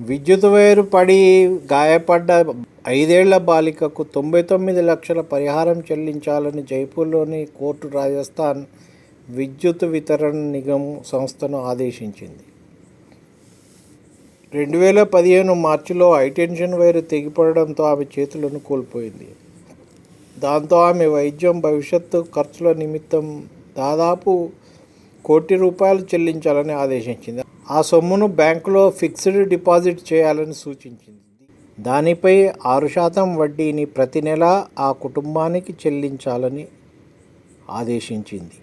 విద్యుత్ వైరు పడి గాయపడ్డ 5 ఏళ్ల బాలికకు 99 లక్షల పరిహారం చెల్లించాలని జైపూర్లోని కోర్టు రాజస్థాన్ విద్యుత్ వితరణ నిగమ్ సంస్థను ఆదేశించింది. 2015 మార్చిలో హైటెన్షన్ వైరు తెగిపడడంతో ఆమె చేతులను కోల్పోయింది. దాంతో ఆమె వైద్యం, భవిష్యత్తు ఖర్చుల నిమిత్తం దాదాపు ₹1 కోటి చెల్లించాలని ఆదేశించింది. ఆ సొమ్మును బ్యాంకులో ఫిక్స్డ్ డిపాజిట్ చేయాలని సూచించింది. దానిపై 6% వడ్డీని ప్రతి నెలా ఆ కుటుంబానికి చెల్లించాలని ఆదేశించింది.